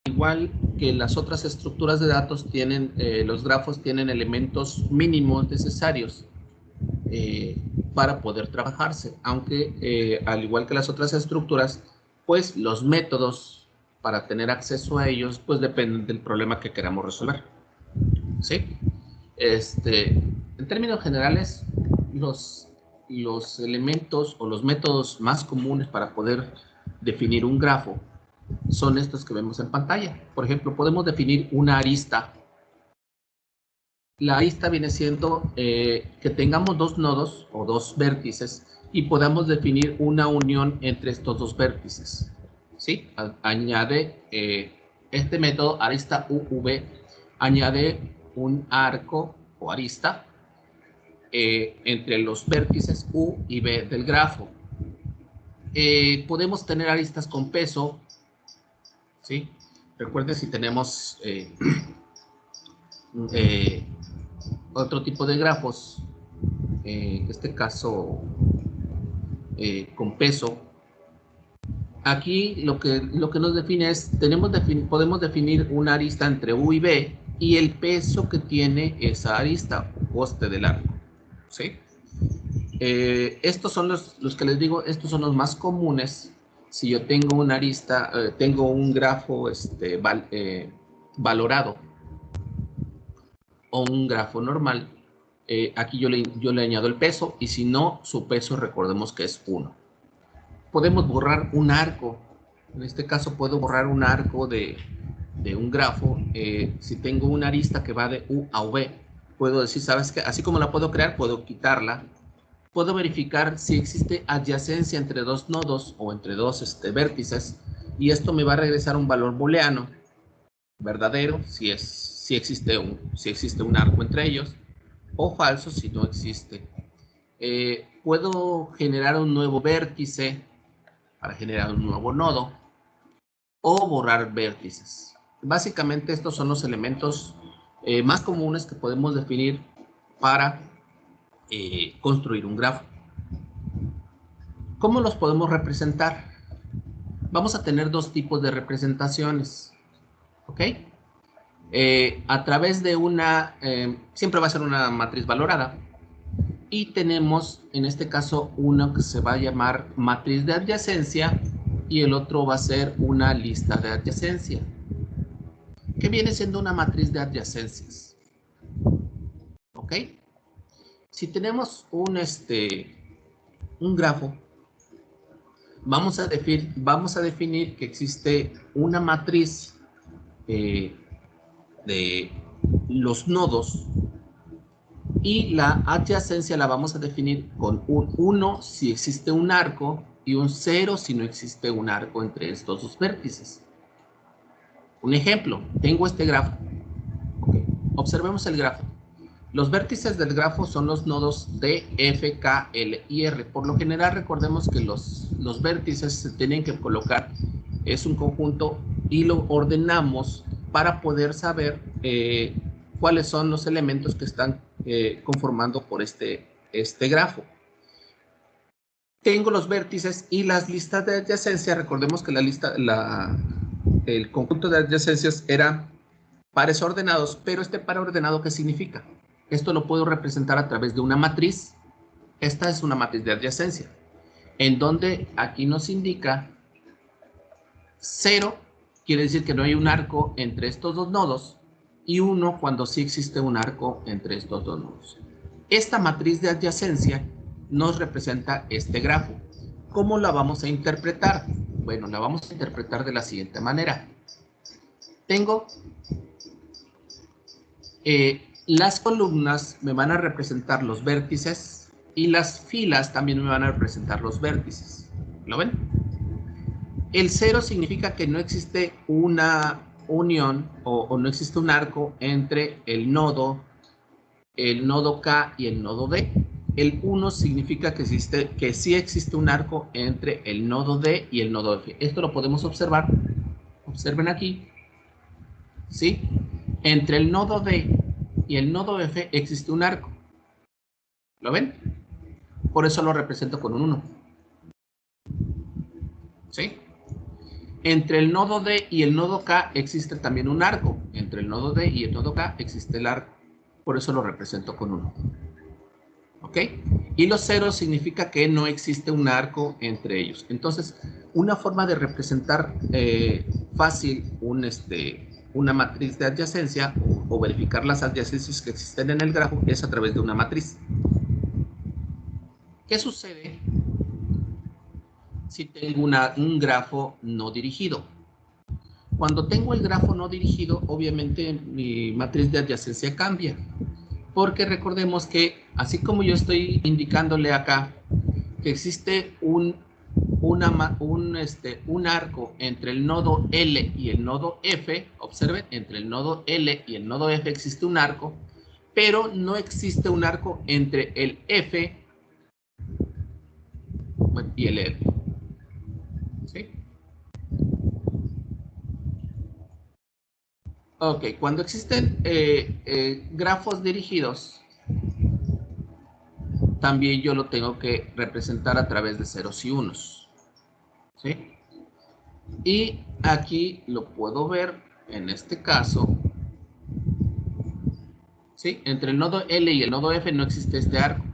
igual que las otras estructuras de datos, tienen, los grafos tienen elementos mínimos necesarios para poder trabajarse, aunque al igual que las otras estructuras, pues los métodos para tener acceso a ellos, pues dependen del problema que queramos resolver. ¿Sí? En términos generales, los elementos o los métodos más comunes para poder definir un grafo son estos que vemos en pantalla. Por ejemplo, podemos definir una arista. La arista viene siendo que tengamos dos nodos o dos vértices y podamos definir una unión entre estos dos vértices. ¿Sí? Añade este método, arista UV, añade un arco o arista entre los vértices U y B del grafo. Podemos tener aristas con peso, ¿sí? Recuerden, si tenemos otro tipo de grafos, en este caso con peso, aquí lo que nos define es, podemos definir una arista entre U y B y el peso que tiene esa arista, coste del arco, ¿sí? Estos son los que les digo, estos son los más comunes. Si yo tengo una arista, tengo un grafo valorado o un grafo normal, aquí yo le añado el peso, y si no, su peso recordemos que es 1. Podemos borrar un arco. En este caso puedo borrar un arco de un grafo. Si tengo una arista que va de U a V, puedo decir, ¿sabes qué? Así como la puedo crear, puedo quitarla. Puedo verificar si existe adyacencia entre dos nodos o entre dos vértices, y esto me va a regresar un valor booleano verdadero si existe un arco entre ellos, o falso si no existe. Puedo generar un nuevo vértice para generar un nuevo nodo, o borrar vértices. Básicamente estos son los elementos más comunes que podemos definir para construir un grafo. ¿Cómo los podemos representar? Vamos a tener dos tipos de representaciones, ¿ok? A través de siempre va a ser una matriz valorada, y tenemos en este caso uno que se va a llamar matriz de adyacencia, y el otro va a ser una lista de adyacencia. ¿Qué viene siendo una matriz de adyacencias? ¿Ok? Si tenemos un grafo, vamos a definir que existe una matriz de los nodos, y la adyacencia la vamos a definir con un 1 si existe un arco y un 0 si no existe un arco entre estos dos vértices. Un ejemplo, tengo este grafo. Okay. Observemos el grafo. Los vértices del grafo son los nodos D, F, K, L y R. Por lo general, recordemos que los vértices se tienen que colocar, es un conjunto, y lo ordenamos para poder saber cuáles son los elementos que están conformando por este grafo. Tengo los vértices y las listas de adyacencia. Recordemos que el conjunto de adyacencias era pares ordenados, pero este par ordenado, ¿qué significa? Esto lo puedo representar a través de una matriz. Esta es una matriz de adyacencia, en donde aquí nos indica 0, quiere decir que no hay un arco entre estos dos nodos, y 1 cuando sí existe un arco entre estos dos nodos. Esta matriz de adyacencia nos representa este grafo. ¿Cómo la vamos a interpretar? Bueno, la vamos a interpretar de la siguiente manera. Tengo las columnas me van a representar los vértices, y las filas también me van a representar los vértices. ¿Lo ven? El 0 significa que no existe una unión o no existe un arco entre el nodo K y el nodo D. El 1 significa que sí existe un arco entre el nodo D y el nodo F. Esto lo podemos observar. Observen aquí. ¿Sí? Entre el nodo D y el nodo F existe un arco. ¿Lo ven? Por eso lo represento con un 1. ¿Sí? Entre el nodo D y el nodo K existe también un arco. Entre el nodo D y el nodo K existe el arco. Por eso lo represento con 1. ¿Ok? Y los ceros significa que no existe un arco entre ellos. Entonces, una forma de representar fácil una matriz de adyacencia o verificar las adyacencias que existen en el grafo es a través de una matriz. ¿Qué sucede si tengo un grafo no dirigido? Cuando tengo el grafo no dirigido, obviamente mi matriz de adyacencia cambia. Porque recordemos que, así como yo estoy indicándole acá, que existe un arco entre el nodo L y el nodo F, observen, entre el nodo L y el nodo F existe un arco, pero no existe un arco entre el F y el L. ¿Sí? Ok, cuando existen grafos dirigidos, también yo lo tengo que representar a través de ceros y unos. ¿Sí? Y aquí lo puedo ver en este caso. ¿Sí? Entre el nodo L y el nodo F no existe este arco.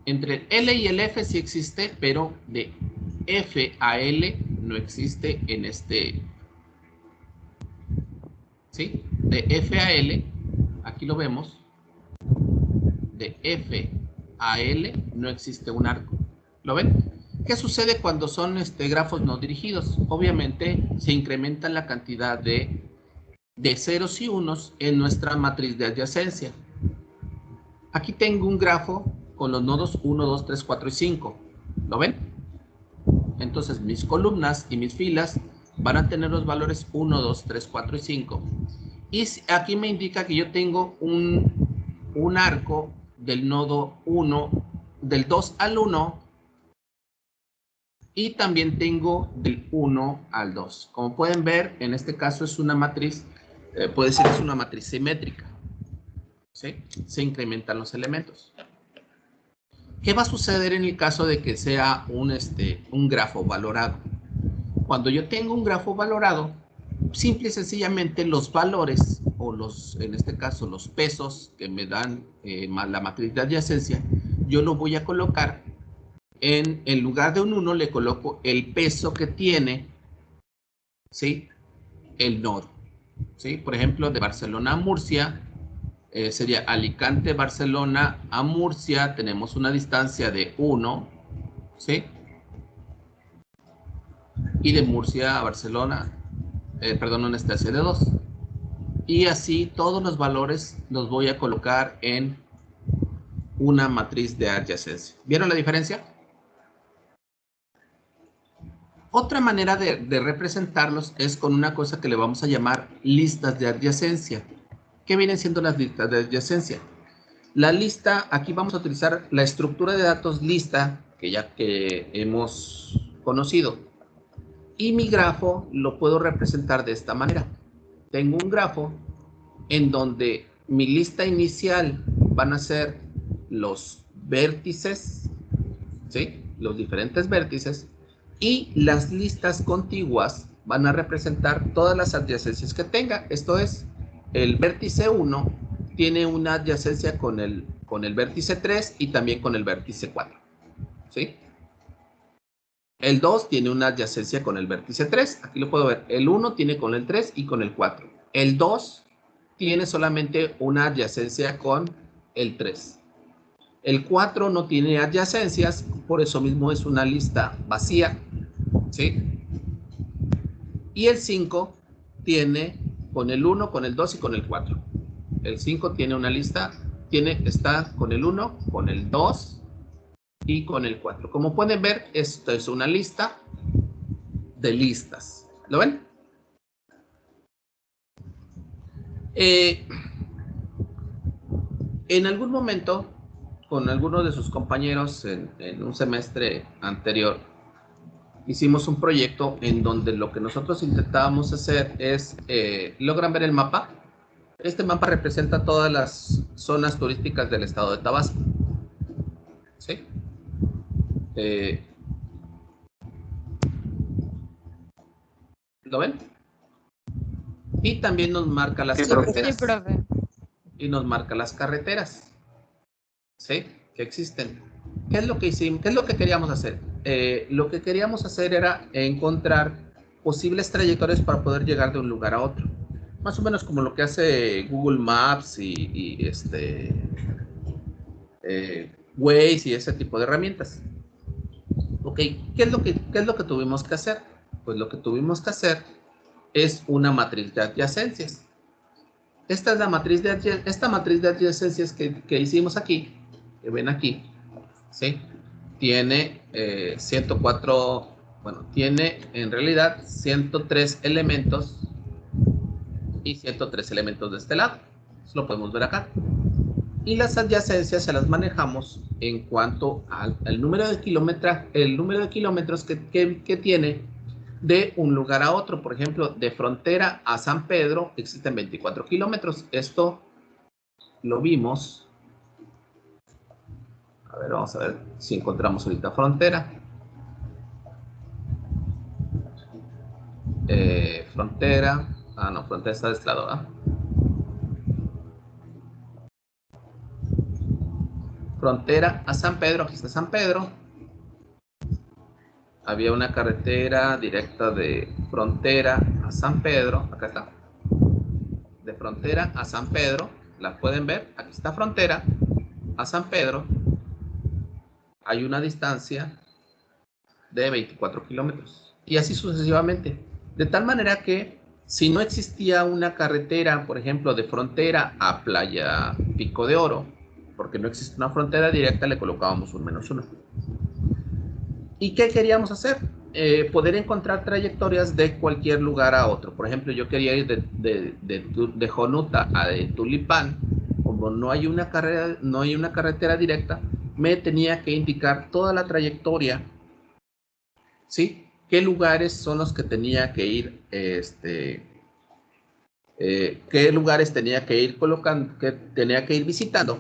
Entre el L y el F sí existe, pero de F a L no existe en este. ¿Sí? De F a L, aquí lo vemos. De F a L no existe un arco. ¿Lo ven? ¿Qué sucede cuando son grafos no dirigidos? Obviamente se incrementa la cantidad de ceros y unos en nuestra matriz de adyacencia. Aquí tengo un grafo con los nodos 1, 2, 3, 4 y 5. ¿Lo ven? Entonces mis columnas y mis filas van a tener los valores 1, 2, 3, 4 y 5. Y aquí me indica que yo tengo un arco del nodo 1, del 2 al 1, y también tengo del 1 al 2. Como pueden ver, en este caso es una matriz, puede ser que es una matriz simétrica. ¿Sí? Se incrementan los elementos. ¿Qué va a suceder en el caso de que sea un grafo valorado? Cuando yo tengo un grafo valorado, simple y sencillamente los valores, o en este caso los pesos que me dan la matriz de adyacencia, yo lo voy a colocar en lugar de un 1, le coloco el peso que tiene, ¿sí?, el nodo. ¿Sí? Por ejemplo, de Barcelona a Murcia, sería Alicante, Barcelona a Murcia, tenemos una distancia de 1, ¿sí? Y de Murcia a Barcelona, una distancia de 2. Y así todos los valores los voy a colocar en una matriz de adyacencia. ¿Vieron la diferencia? Otra manera de representarlos es con una cosa que le vamos a llamar listas de adyacencia. ¿Qué vienen siendo las listas de adyacencia? La lista, aquí vamos a utilizar la estructura de datos lista, que hemos conocido. Y mi grafo lo puedo representar de esta manera. Tengo un grafo en donde mi lista inicial van a ser los vértices, ¿sí?, los diferentes vértices, y las listas contiguas van a representar todas las adyacencias que tenga. Esto es, el vértice 1 tiene una adyacencia con el vértice 3 y también con el vértice 4. ¿Sí? El 2 tiene una adyacencia con el vértice 3. Aquí lo puedo ver. El 1 tiene con el 3 y con el 4. El 2 tiene solamente una adyacencia con el 3. El 4 no tiene adyacencias, por eso mismo es una lista vacía. ¿Sí? Y el 5 tiene con el 1, con el 2 y con el 4. El 5 tiene una lista, está con el 1, con el 2 y con el 4. Como pueden ver, esto es una lista de listas. ¿Lo ven? En algún momento, con algunos de sus compañeros en un semestre anterior, hicimos un proyecto en donde lo que nosotros intentábamos hacer es, ¿logran ver el mapa? Este mapa representa todas las zonas turísticas del estado de Tabasco. ¿Sí? ¿Lo ven? Y también nos marca las Sí, profe. carreteras. Sí, profe. Y nos marca las carreteras, ¿sí? Que existen. ¿Qué es lo que hicimos? ¿Qué es lo que queríamos hacer? Lo que queríamos hacer era encontrar posibles trayectorias para poder llegar de un lugar a otro. Más o menos como lo que hace Google Maps y Waze y ese tipo de herramientas. Ok, ¿qué es lo que tuvimos que hacer? Pues lo que tuvimos que hacer es una matriz de adyacencias. Esta es la matriz de adyacencias que hicimos aquí, que ven aquí, ¿sí? Tiene 104, bueno, tiene en realidad 103 elementos y 103 elementos de este lado. Eso lo podemos ver acá. Y las adyacencias se las manejamos en cuanto al número de kilómetros que tiene de un lugar a otro. Por ejemplo, de Frontera a San Pedro existen 24 kilómetros. Esto lo vimos. A ver, vamos a ver si encontramos ahorita Frontera. Frontera. Ah, no, Frontera está de este lado, ¿verdad? Frontera a San Pedro. Aquí está San Pedro. Había una carretera directa de Frontera a San Pedro. Acá está. De Frontera a San Pedro. ¿La pueden ver? Aquí está Frontera a San Pedro. Hay una distancia de 24 kilómetros. Y así sucesivamente. De tal manera que si no existía una carretera, por ejemplo, de Frontera a Playa Pico de Oro, porque no existe una frontera directa, le colocábamos un -1. ¿Y qué queríamos hacer? Poder encontrar trayectorias de cualquier lugar a otro. Por ejemplo, yo quería ir de Jonuta a de Tulipán. Como no hay una carretera directa, me tenía que indicar toda la trayectoria, ¿sí? ¿Qué lugares son los que tenía que ir, qué lugares tenía que ir colocando, que tenía que ir visitando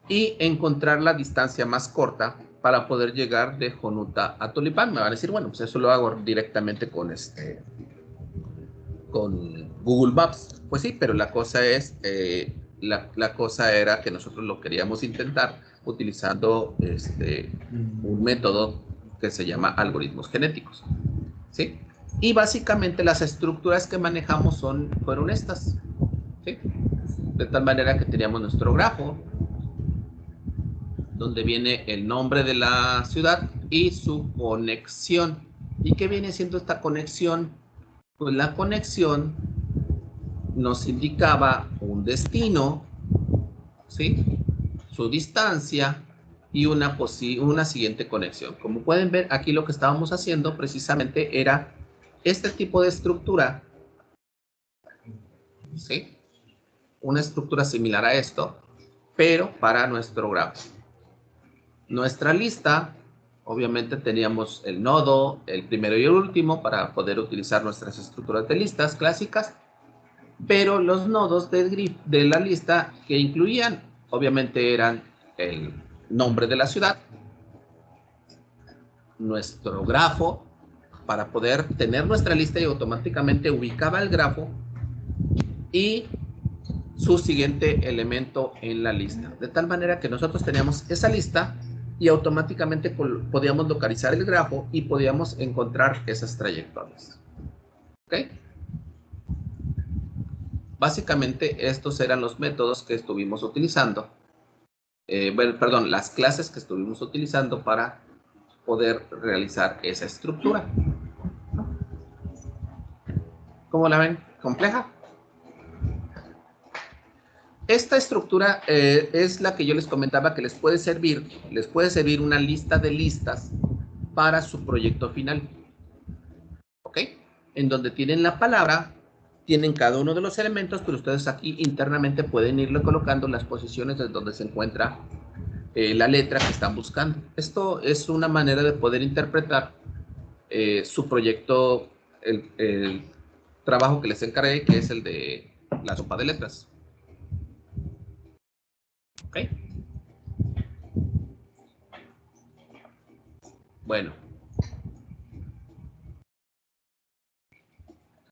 y encontrar la distancia más corta para poder llegar de Jonuta a Tulipán? Me van a decir, bueno, pues eso lo hago directamente con Google Maps. Pues sí, pero la cosa es, la cosa era que nosotros lo queríamos intentar utilizando un método que se llama algoritmos genéticos, ¿sí? Y básicamente las estructuras que manejamos fueron estas, ¿sí? De tal manera que teníamos nuestro grafo, donde viene el nombre de la ciudad y su conexión. ¿Y qué viene siendo esta conexión? Pues la conexión nos indicaba un destino, ¿sí? Su distancia y una siguiente conexión. Como pueden ver, aquí lo que estábamos haciendo precisamente era este tipo de estructura, ¿sí? Una estructura similar a esto, pero para nuestro grafo. Nuestra lista, obviamente teníamos el nodo, el primero y el último para poder utilizar nuestras estructuras de listas clásicas, pero los nodos de la lista que incluían, obviamente eran el nombre de la ciudad, nuestro grafo, para poder tener nuestra lista y automáticamente ubicaba el grafo y su siguiente elemento en la lista. De tal manera que nosotros teníamos esa lista y automáticamente podíamos localizar el grafo y podíamos encontrar esas trayectorias. ¿Ok? Básicamente estos eran los métodos que estuvimos utilizando. Perdón, las clases que estuvimos utilizando para poder realizar esa estructura. ¿Cómo la ven? ¿Compleja? Esta estructura es la que yo les comentaba que les puede servir una lista de listas para su proyecto final. ¿Ok? En donde tienen la palabra, tienen cada uno de los elementos, pero ustedes aquí internamente pueden irle colocando las posiciones de donde se encuentra la letra que están buscando. Esto es una manera de poder interpretar su proyecto, el trabajo que les encargué, que es el de la sopa de letras. ¿Ok? Bueno,